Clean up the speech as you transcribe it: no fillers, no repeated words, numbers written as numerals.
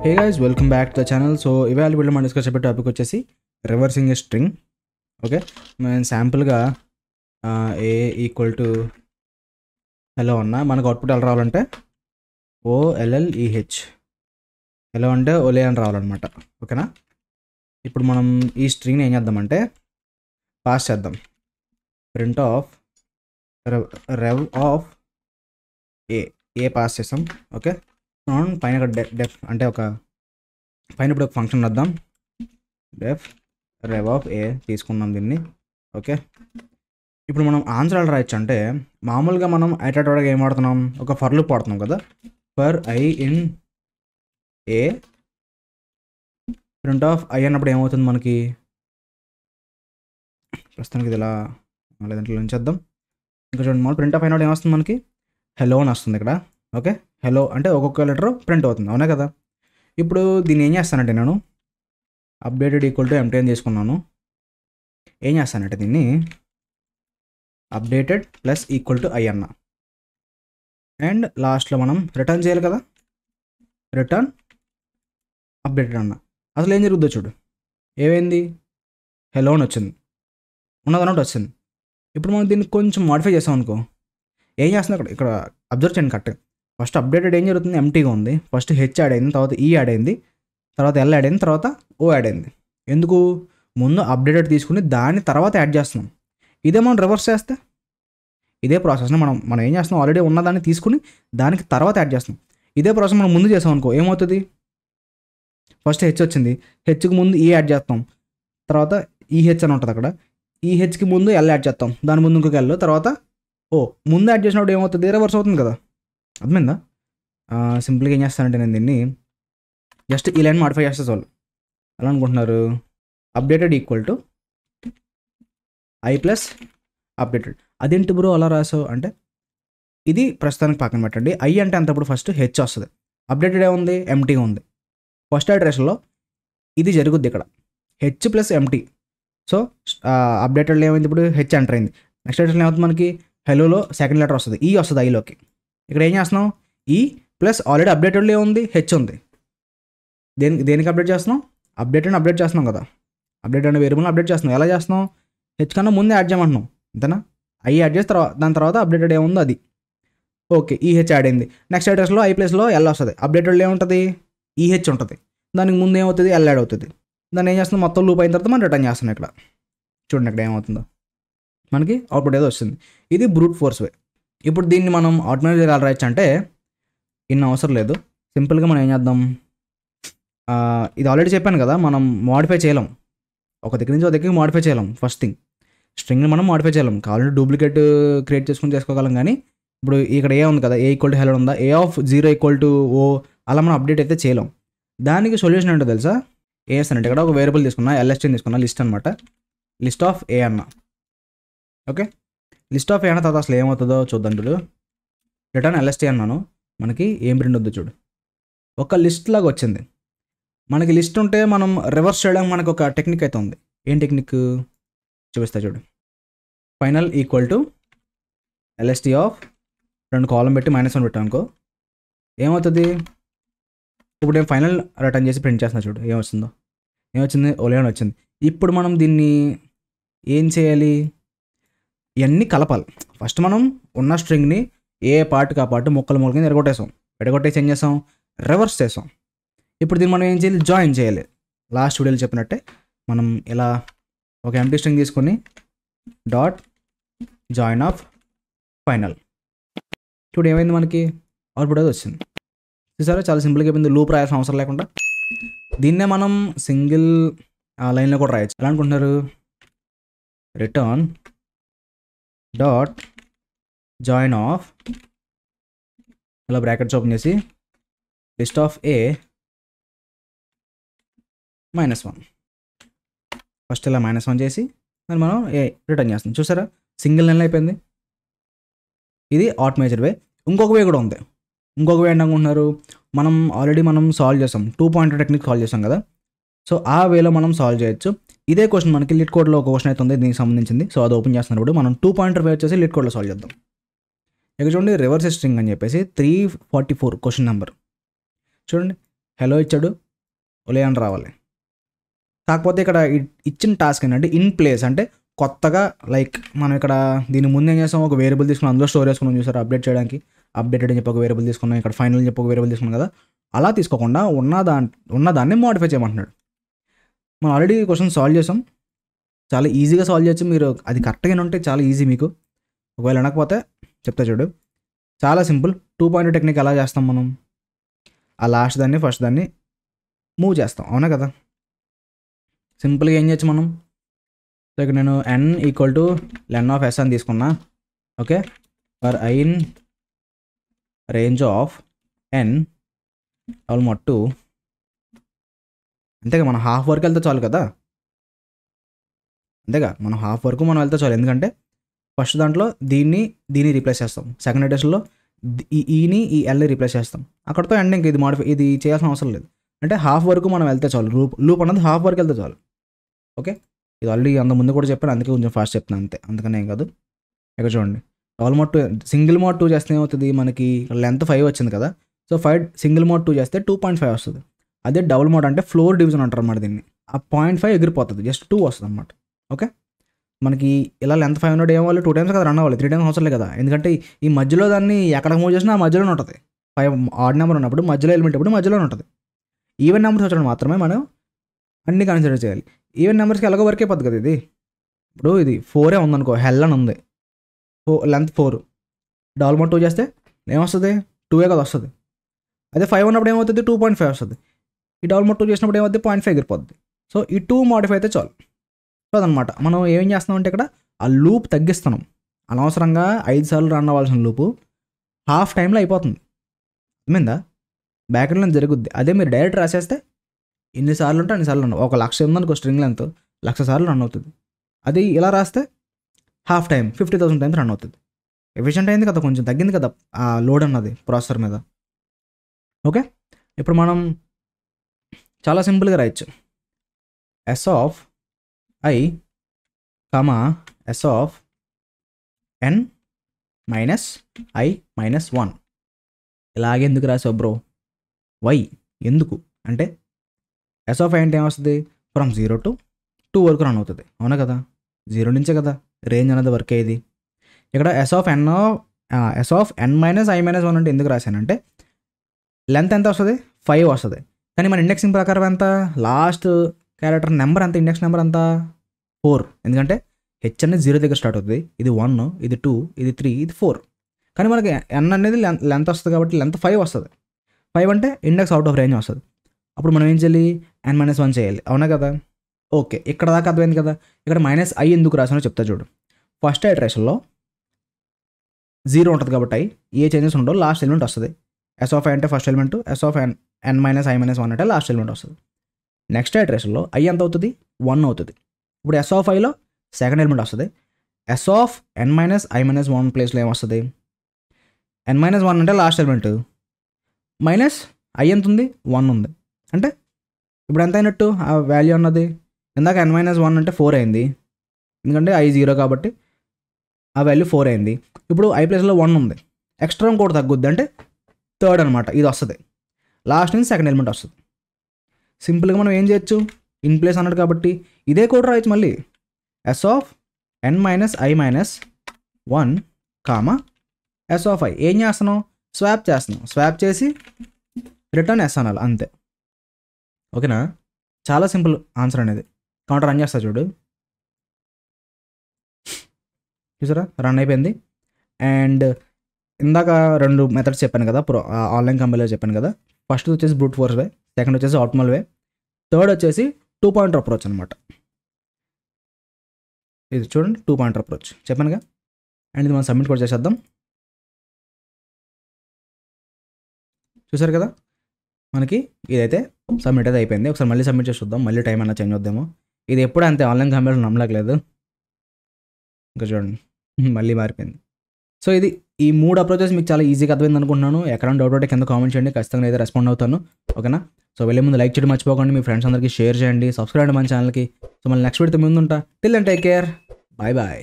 Hey guys, welcome back to the channel. So ఇవాళ video మనం discuss చేసే topic వచ్చేసి రివర్సింగ్ ఏ స్ట్రింగ్. ఓకే, నేను శాంపుల్గా ఏ ఈక్వల్ టు హలో అన్నా మనకు అవుట్పుట్ ఎలా రావాలంటే OLLEH, హలో అంటే ఓలే అని రావాలన్నమాట. ఓకేనా, ఇప్పుడు మనం ఈ స్ట్రింగ్ని ఏం చేద్దామంటే పాస్ చేద్దాం. Print of rev of A pass చేసాం. ఓకే, పైన డెఫ్ అంటే ఒక పైన ఇప్పుడు ఒక ఫంక్షన్ వద్దాం, డెఫ్ రెవ్ ఆఫ్ ఏ తీసుకుందాం దీన్ని. ఓకే, ఇప్పుడు మనం ఆన్సర్ ఎలా రాయొచ్చు అంటే మామూలుగా మనం ఐటెటోడగా ఏం వాడుతున్నాం, ఒక ఫర్ లూప్ వాడుతున్నాం కదా. For I in a print of I అన్నప్పుడు ఏమవుతుంది మనకి, ప్రస్తుతానికి ఇది ఇలా లేదంటే ఉంచేద్దాం. ఇంకా చూడండి, మనం ప్రింట్ ఆఫ్ అయినప్పుడు ఏమొస్తుంది మనకి, హలో అని వస్తుంది ఇక్కడ. ఓకే, హలో అంటే ఒక్కొక్క లెటర్ ప్రింట్ అవుతుంది, అవునా కదా. ఇప్పుడు దీన్ని ఏం చేస్తానంటే నేను అప్డేటెడ్ ఈక్వల్ టు ఎంటీ అని తీసుకున్నాను. ఏం చేస్తానంటే దీన్ని updated plus equal to I అన్న, అండ్ లాస్ట్లో మనం రిటర్న్ చేయాలి కదా, రిటర్న్ అప్డేటెడ్ అన్న. అసలు ఏం జరుగుతుందో చూడు, ఏమైంది, హలో అని వచ్చింది, ఉన్నదన్నట్టు వచ్చింది. ఇప్పుడు మనం దీన్ని కొంచెం మాడిఫై చేసాం అనుకో, ఏం చేస్తుంది ఇక్కడ అబ్జర్వ్ చేయండి కరెక్ట్గా. ఫస్ట్ అప్డేటెడ్ ఏం జరుగుతుంది, ఎంటీగా ఉంది. ఫస్ట్ హెచ్ యాడ్ అయింది, తర్వాత ఈ యాడ్ అయింది, తర్వాత ఎల్ యాడ్ అయింది, తర్వాత ఓ యాడ్ అయింది. ఎందుకు, ముందు అప్డేటెడ్ తీసుకుని దాన్ని తర్వాత యాడ్ చేస్తున్నాం. ఇదే మనం రివర్స్ చేస్తే ఇదే ప్రాసెస్ని మనం ఏం చేస్తున్నాం, ఆల్రెడీ ఉన్నదాన్ని తీసుకుని దానికి తర్వాత యాడ్ చేస్తున్నాం. ఇదే ప్రాసెస్ మనం ముందు చేసాం అనుకో, ఏమవుతుంది, ఫస్ట్ హెచ్ వచ్చింది, హెచ్కి ముందు ఈ యాడ్ చేస్తాం, తర్వాత ఈ హెచ్ అని ఉంటుంది అక్కడ, ఈ హెచ్కి ముందు ఎల్ యాడ్ చేస్తాం, దాని ముందు ఇంకొక ఎల్, తర్వాత ఓ ముందు యాడ్ చేసినప్పుడు ఏమవుతుంది, రివర్స్ అవుతుంది కదా. అర్థమైందా. సింపుల్గా ఏం చేస్తానంటే నేను దీన్ని జస్ట్ ఈ లైన్ మాడిఫై చేస్తే చాలు. ఎలా అనుకుంటున్నారు, updated equal to I plus updated. అదేంటి బ్రో అలా రాసావు అంటే, ఇది ప్రస్తుతానికి పక్కన పెట్టండి. ఐ అంటే అంతప్పుడు ఫస్ట్ హెచ్ వస్తుంది, అప్డేటెడ్ ఏముంది, ఎంటీగా ఉంది. ఫస్ట్ అడ్రస్లో ఇది జరుగుద్ది ఇక్కడ, హెచ్ ప్లస్ ఎంటీ. సో అప్డేటెడ్లో ఏమైంది, ఇప్పుడు హెచ్ ఎంటర్ అయింది. నెక్స్ట్ అడ్రస్లో ఏమవుతుంది మనకి, హెలోలో సెకండ్ లెటర్ వస్తుంది, ఈ వస్తుంది ఐలోకి. ఇక్కడ ఏం చేస్తున్నాం, ఈ ప్లస్ ఆల్రెడీ అప్డేటెడ్లో ఏముంది, హెచ్ ఉంది. దేనికి అప్డేట్ చేస్తున్నాం, అప్డేట్ చేస్తున్నాం కదా. అప్డేట్ అనే వేరియబుల్ని అప్డేట్ చేస్తున్నాం. ఎలా చేస్తున్నాం, హెచ్ కన్నా ముందే యాడ్ చేయమంటున్నాం, అంతేనా. ఐ యాడ్ చేసి దాని తర్వాత అప్డేటెడ్ ఏముందో అది. ఓకే, ఈ హెచ్ యాడ్ అయింది. నెక్స్ట్ అడ్రస్లో ఐ ప్లస్లో ఎల్ వస్తుంది, అప్డేటెడ్లో ఏముంటుంది, ఈ హెచ్ ఉంటుంది, దానికి ముందు ఏమవుతుంది, ఎల్ యాడ్ అవుతుంది. దాన్ని ఏం చేస్తున్నాం, మొత్తం లూప్ అయిన తర్వాత మనం రిటర్న్ చేస్తున్నాం. ఇక్కడ చూడండి, ఇక్కడ ఏమవుతుందో మనకి అవుట్పుట్ ఏదో వస్తుంది. ఇది బ్రూట్ ఫోర్స్ వే. ఇప్పుడు దీన్ని మనం ఆటోమేటిక్గా ఎలా రాయొచ్చు అంటే, ఇన్ని అవసరం లేదు, సింపుల్గా మనం ఏం చేద్దాం, ఇది ఆల్రెడీ చెప్పాను కదా, మనం మోడిఫై చేయలేం, ఒక దగ్గర నుంచి ఒక దగ్గరికి మోడిఫై చేయలేం. ఫస్ట్ థింగ్, స్ట్రింగ్ని మనం మోడిఫై చేయలేం, కావాలంటే డూప్లికేట్ క్రియేట్ చేసుకోగలం. కానీ ఇప్పుడు ఇక్కడ ఏ ఉంది కదా, ఏ ఈక్వల్ టు హెలో ఉందా, ఏ ఆఫ్ 0 ఈక్వల్ టు ఓ, అలా మనం అప్డేట్ అయితే చేయలేం. దానికి సొల్యూషన్ ఏంటో తెలుసా, ఏ అంటే ఇక్కడ ఒక వేరియబుల్ తీసుకున్నా, ఎల్ఎస్టీ తీసుకున్నా, లిస్ట్ అనమాట, లిస్ట్ ఆఫ్ ఏ అన్న. ఓకే, లిస్ట్ ఆఫ్ ఏ అన్న తర్వాత అసలు ఏమవుతుందో చూద్దాం. చూడు, రిటర్న్ ఎల్ఎస్టీ అన్నాను, మనకి ఏం ప్రింట్ వద్దు చూడు, ఒక లిస్ట్ లాగా వచ్చింది. మనకి లిస్ట్ ఉంటే మనం రివర్స్ చేయడానికి మనకు ఒక టెక్నిక్ అయితే ఉంది. ఏం టెక్నిక్ చూపిస్తా చూడు. Final equal to LST of 2 కాలం పెట్టి -1 పెట్టాం అనుకో, ఏమవుతుంది, ఇప్పుడు నేను ఫైనల్ రిటర్న్ చేసి ప్రింట్ చేస్తున్నా చూడు, ఏమొచ్చిందో, ఏమొచ్చింది, ఓలే అని వచ్చింది. ఇప్పుడు మనం దీన్ని ఏం చేయాలి, ఇవన్నీ కలపాలి. ఫస్ట్ మనం ఉన్న స్ట్రింగ్ని ఏ పార్ట్కి ఆ పార్ట్ ముక్కలు కింద ఎడగొట్టేసి ఏం చేసాం, రివర్స్ చేసాం. ఇప్పుడు దీన్ని మనం ఏం చేయాలి, జాయిన్ చేయాలి. లాస్ట్ వీడియోలో చెప్పినట్టే మనం ఇలా ఒక ఎంప్టీ స్ట్రింగ్ తీసుకొని డాట్ జాయిన్ ఆఫ్ ఫైనల్. ఇప్పుడు ఏమైంది, మనకి అవుట్పుట్ అది వచ్చింది. చూసారా, చాలా సింపుల్గా అయిపోయింది, లూప్ రాయాల్సిన అవసరం లేకుండా. దీన్నే మనం సింగిల్ లైన్లో కూడా రాయొచ్చు. ఎలా అనుకుంటున్నారు, రిటర్న్ డాట్ జాయిన్ ఆఫ్, ఇలా బ్రాకెట్స్ ఓపెన్ చేసి లిస్ట్ ఆఫ్ ఏ -1. ఫస్ట్ ఇలా -1 చేసి దాన్ని మనం ఏ రిటర్న్ చేస్తాం. చూసారా, సింగిల్ లైన్లో అయిపోయింది. ఇది ఆటోమేటెడ్ వే. ఇంకొక వే కూడా ఉంది. ఇంకొక వే ఏంటనుకుంటున్నారు, మనం ఆల్రెడీ సాల్వ్ చేసాం, 2 పాయింటర్ టెక్నిక్ సాల్వ్ చేసాం కదా. సో ఆ వేలో మనం సాల్వ్ చేయొచ్చు. ఇదే క్వశ్చన్ మనకి లిట్ కోడ్లో ఒక క్వశ్చన్ అయితే ఉంది దీనికి సంబంధించింది. సో అది ఓపెన్ చేస్తున్నప్పుడు మనం 2 పాయింటర్ వే వచ్చేసి లిట్ కోడ్లో సాల్వ్ చేద్దాం. ఇక్కడ చూడండి, రివర్స్ స్ట్రింగ్ అని చెప్పేసి 344 క్వశ్చన్ నెంబర్. చూడండి, హలో ఇచ్చాడు, ఒలే అని రావాలి. కాకపోతే ఇక్కడ ఇచ్చిన టాస్క్ ఏంటంటే ఇన్ ప్లేస్, అంటే కొత్తగా లైక్ మనం ఇక్కడ దీని ముందు ఏం చేస్తాం, ఒక వేరియబుల్ తీసుకున్నాం, అందులో స్టోర్ చేసుకున్నాం చూసారు అప్డేట్ చేయడానికి. అప్డేటెడ్ అని చెప్పి ఒక వేరియబుల్ తీసుకున్నాం, ఇక్కడ ఫైనల్ అని చెప్పి ఒక వేరియబుల్ తీసుకున్నాం కదా. అలా తీసుకోకుండా ఉన్నదాన్ని మోడిఫై చేయమంటున్నాడు. మనం ఆల్రెడీ క్వశ్చన్ సాల్వ్ చేసాం, చాలా ఈజీగా సాల్వ్ చేయొచ్చు. మీరు అది కరెక్ట్గా ఉంటే చాలా ఈజీ మీకు. ఒకవేళ వినకపోతే చెప్తా చూడు, చాలా సింపుల్. 2 పాయింట్ టెక్నిక్ ఎలా చేస్తాం మనం, ఆ లాస్ట్ దాన్ని ఫస్ట్ దాన్ని మూవ్ చేస్తాం, అవునా కదా. సింపుల్గా ఏం చేయొచ్చు మనం, సో ఇక్కడ నేను n equal to ln of s అని తీసుకున్నా. Okay, for i in range of n almost 2, అంతేగా మనం హాఫ్ వరకు వెళ్తే చాలు కదా. అంతేగా మనం హాఫ్ వరకు మనం వెళ్తే చాలు, ఎందుకంటే ఫస్ట్ దాంట్లో దీన్ని రీప్లేస్ చేస్తాం, సెకండ్ ఎడిషన్లో ఈని ఈ ఎల్ని రీప్లేస్ చేస్తాం, అక్కడతో ఎండింగ్ ఇది చేయాల్సిన అవసరం లేదు. అంటే హాఫ్ వరకు మనం వెళ్తే చాలు, లూప్ అన్నది హాఫ్ వరకు వెళ్తే చాలు. ఓకే, ఇది ఆల్రెడీ అంత ముందు కూడా చెప్పాను, అందుకే కొంచెం ఫాస్ట్ చెప్తున్నాను అంతే, అందుకనే ఏం కాదు. ఇక్కడ చూడండి, ఆల్మోస్ట్ సింగిల్ మోడ్ 2 చేస్తే ఏమవుతుంది, మనకి లెంత్ 5 వచ్చింది కదా. సో 5 సింగిల్ మోడ్ 2 చేస్తే 2.5 వస్తుంది. అదే డబుల్ మోడ్ అంటే ఫ్లోర్ డివిజన్ అంటారు అన్నమాట దీన్ని. ఆ 0.5 ఎగిరిపోతుంది, జస్ట్ 2 వస్తుంది అనమాట. ఓకే, మనకి ఇలా లెంత్ 5 ఉన్నట్టు ఏం వాళ్ళు 2 టైమ్స్ కదా రన్ అవ్వాలి, 3 టైమ్స్ అవసరం లేదు కదా. ఎందుకంటే ఈ మధ్యలో దాన్ని ఎక్కడ మూవ్ చేసినా ఆ మధ్యలోనే ఉంటుంది. 5 ఆడ్ నెంబర్ ఉన్నప్పుడు మధ్యలో ఎలిమెంట్ ఇప్పుడు మధ్యలోనే ఉంటుంది. ఈవెన్ నెంబర్స్ వచ్చినప్పుడు మాత్రమే మనం అన్ని కన్సిడర్ చేయాలి. ఈవెన్ నెంబర్స్కి ఎలాగో వర్క్ అయిపోద్ది కదా ఇది. ఇప్పుడు ఇది 4 ఉందనుకో, హెల్ అని ఉంది, లెంత్ 4, డబుల్ మోడ్ 2 చేస్తే ఏమొస్తుంది, 2 కదా వస్తుంది. అదే 5 ఉన్నప్పుడు ఏమవుతుంది, 2.5 వస్తుంది. ఈ డబుల్ మోడ్ 2 చేసినప్పుడు ఏమవుతుంది, 0.5 ఎగిరిపోద్ది. సో ఈ 2 మోడిఫై అయితే చాలు. సో అదనమాట, మనం ఏం చేస్తున్నాం అంటే ఇక్కడ ఆ లూప్ తగ్గిస్తున్నాం. అనవసరంగా 5 సార్లు రన్ అవ్వాల్సిన లూపు హాఫ్ టైంలో అయిపోతుంది. అర్థమైందా, బ్యాక్గ్రౌండ్లో జరుగుద్ది. అదే మీరు డైరెక్ట్ రాసేస్తే ఎన్నిసార్లు ఉంటే అన్నిసార్లు రన్, 1,00,000 ఉందనుకో స్ట్రింగ్ లెంత్, 1,00,000 సార్లు రన్ అవుతుంది. అది ఇలా రాస్తే హాఫ్ టైం 50,000 టైమ్స్ రన్ అవుతుంది. ఎఫిషియెంట్ అయింది కదా, కొంచెం తగ్గింది కదా ఆ లోడ్ అన్నది ప్రాసెసర్ మీద. ఓకే, ఇప్పుడు మనం చాలా సింపుల్గా రాయొచ్చు, s of i, s of n minus i minus 1. ఇలాగే ఎందుకు రాసావు బ్రో, వై ఎందుకు అంటే s ఆఫ్ i అంటే ఏమొస్తుంది, ఫ్రమ్ 0 to 2 వరకు రన్ అవుతుంది, అవునా కదా. 0 నుంచే కదా రేంజ్ అనేది వర్క్ అయ్యేది. ఇక్కడ s of n minus i minus 1 అంటే ఎందుకు రాశానంటే లెంత్ ఎంత వస్తుంది, 5 వస్తుంది. కానీ మన ఇండెక్సింగ్ ప్రకారం ఎంత, లాస్ట్ క్యారెక్టర్ నెంబర్ ఎంత, ఇండెక్స్ నెంబర్ ఎంత 4. ఎందుకంటే హెచ్ అనేది 0 దగ్గర స్టార్ట్ అవుతుంది. ఇది 1, ఇది 2, ఇది 3, ఇది 4. కానీ మనకి n అనేది లెంత్ వస్తుంది కాబట్టి లెంత్ 5 వస్తుంది. 5 అంటే ఇండెక్స్ అవుట్ ఆఫ్ రేంజ్ వస్తుంది. అప్పుడు మనం ఏం చేయాలి, n-1 చేయాలి, అవునా కదా. ఓకే, ఇక్కడ దాకా అర్థమైంది కదా. ఇక్కడ -i ఎందుకు రాసానో చెప్తా చూడు. ఫస్ట్ ఐటరేషన్లో 0 ఉంటుంది కాబట్టి ఏ చేంజెస్ ఉండవు, లాస్ట్ ఎలిమెంట్ వస్తుంది. s ఆఫ్ i అంటే first element, s of n minus i minus 1 అంటే లాస్ట్ ఎలిమెంట్ వస్తుంది. నెక్స్ట్ ఐటరేషన్లో i ఎంత అవుతుంది, 1 అవుతుంది. ఇప్పుడు s ఆఫ్ iలో సెకండ్ ఎలిమెంట్ వస్తుంది. s of n minus i minus 1 ప్లేస్లో ఏమొస్తుంది, n మైనస్ 1 అంటే లాస్ట్ ఎలిమెంట్, మైనస్ i ఎంత ఉంది, 1 ఉంది. అంటే ఇప్పుడు ఎంత అయినట్టు ఆ వాల్యూ అన్నది, ఇందాక n మైనస్ 1 అంటే 4 అయింది, ఎందుకంటే i 0 కాబట్టి ఆ వాల్యూ 4 అయింది. ఇప్పుడు i ప్లేస్లో 1 ఉంది, ఎక్స్ట్రా ఇంకోటి తగ్గుద్ది అంటే థర్డ్ అనమాట, ఇది వస్తుంది. లాస్ట్ నుంచి సెకండ్ ఎలిమెంట్ వస్తుంది. సింపుల్గా మనం ఏం చేయొచ్చు, ఇన్ ప్లేస్ అన్నాడు కాబట్టి ఇదే కోడ్ రాయొచ్చు మళ్ళీ, s of n minus i minus 1 comma s of i. ఏం చేస్తున్నాం, స్వాప్ చేస్తున్నాం, స్వాప్ చేసి రిటర్న్ s అనాలి అంతే. ఓకేనా, చాలా సింపుల్ ఆన్సర్ అనేది. కౌంటర్ రన్ చేస్తా చూడు, చూసారా రన్ అయిపోయింది. అండ్ ఇందాక 2 మెథడ్స్ చెప్పాను కదా, ఆన్లైన్ కంపెనీలో చెప్పాను కదా. ఫస్ట్ వచ్చేసి బ్రూట్ ఫోర్స్ వే, సెకండ్ వచ్చేసి ఆప్టిమల్ వే, థర్డ్ వచ్చేసి 2 పాయింటర్ అప్రోచ్ అనమాట. ఇది చూడండి 2 పాయింటర్ అప్రోచ్ చెప్పానుగా. అండ్ ఇది మనం సబ్మిట్ కూడా చేసేద్దాం. చూసారు కదా, మనకి ఇదైతే సబ్మిట్ అయితే అయిపోయింది. ఒకసారి మళ్ళీ సబ్మిట్ చేసి చూద్దాం, మళ్ళీ టైం అన్నా చేంజ్ అవుద్దామో. ఇది ఎప్పుడు అంతే, ఆన్లైన్ కంపెనీలో నమ్మలేకలేదు. ఇంకా చూడండి మళ్ళీ మారిపోయింది. సో ఇది ఈ 3 అప్రోచెస్ మీకు చాలా ఈజీగా అర్థమైంది అనుకుంటున్నాను. ఎక్కడైనా డౌట్ ఉంటే కింద కామెంట్ చేయండి, ఖచ్చితంగా అయితే రెస్పాండ్ అవుతాను. ఓకేనా, సో వెళ్ళే ముందు లైక్ చేయడం మర్చిపోకండి, మీ ఫ్రెండ్స్ అందరికీ షేర్ చేయండి, సబ్స్క్రైబ్ అండి మన ఛానల్కి. సో మళ్ళీ నెక్స్ట్ వీడియోతో ముందు ఉంటా. Till then take care, bye bye.